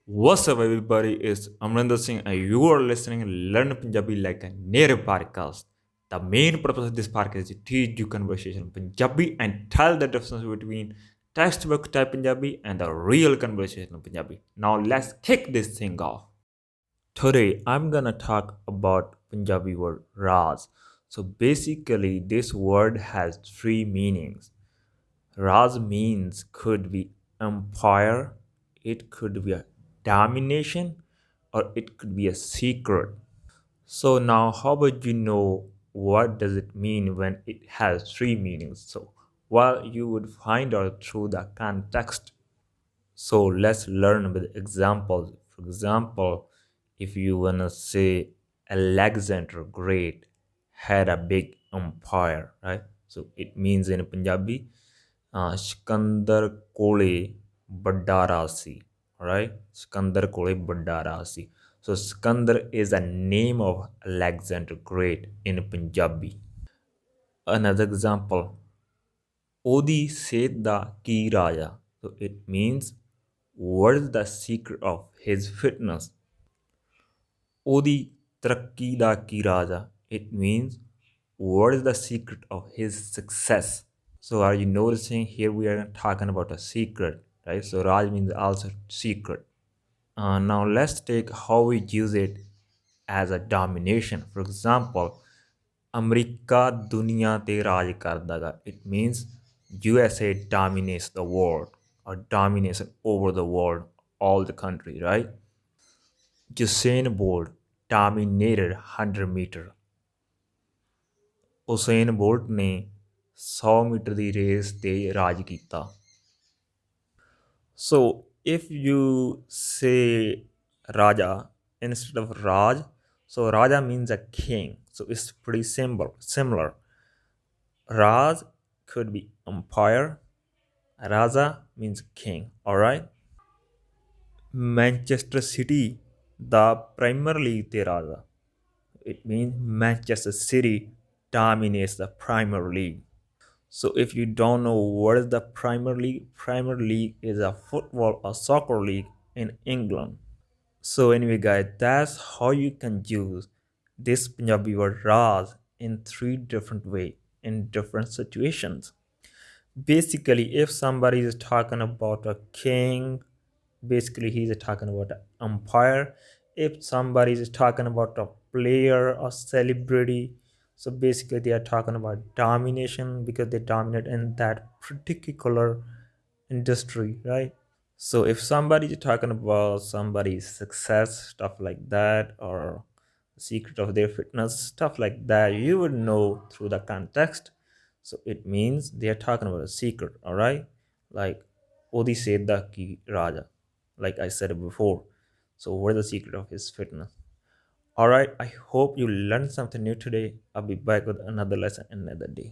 What's up, everybody? It's Amrinder Singh, and you are listening to Learn Punjabi like a native podcast. The main purpose of this podcast is to teach you conversation in Punjabi and tell the difference between textbook type Punjabi and the real conversation in Punjabi. Now, let's kick this thing off. Today, I'm gonna talk about Punjabi word Raz. So, basically, this word has three meanings. Raj means could be empire, it could be a domination, or it could be a secret. So now how about you know what does it mean when it has three meanings? So well you would find out through the context. So let's learn with examples. For example, if you wanna say Alexander Great had a big empire, right? So it means in Punjabi, Sikandar ਕੋਲੇ ਵੱਡਾ ਰਾਜ ਸੀ, right? Sikandar ਕੋਲੇ ਵੱਡਾ ਰਾਜ ਸੀ. So Sikandar is a name of Alexander Great in Punjabi. Another example, ਉਹਦੀ ਸਿਹਤ ਦਾ ਕੀ ਰਾਜਾ? So it means what is the secret of his fitness? ਉਹਦੀ ਤਰੱਕੀ ਦਾ ਕੀ ਰਾਜਾ? It means what is the secret of his success? So are you noticing here we are talking about a secret, right? So Raj means also secret. Now let's take how we use it as a domination. For example, America dunya te raj kardaga. It means USA dominates the world or domination over the world, all the country, right? Usain Bolt dominated 100 meter. Usain Bolt ne 100 metre the race ਤੇ ਰਾਜ ਕੀਤਾ. So if you say Raja instead of Raj, so Raja means a king. So it's pretty similar. Raj could be empire. Raja means king. All right. Manchester City, the Premier League te Raja. It means Manchester City dominates the Premier League. So if you don't know what is the Premier League is a football or soccer league in England. So anyway guys, that's how you can use this Punjabi word Raz in three different ways in different situations. Basically, if somebody is talking about a king, basically he's talking about an empire. If somebody is talking about a player or celebrity, so basically they are talking about domination because they dominate in that particular industry, right? So if somebody is talking about somebody's success, stuff like that, or the secret of their fitness, stuff like that, you would know through the context. So it means they are talking about a secret, all right? Like Odi Seda ki Raja, like I said before. So what is the secret of his fitness? All right, I hope you learned something new today. I'll be back with another lesson another day.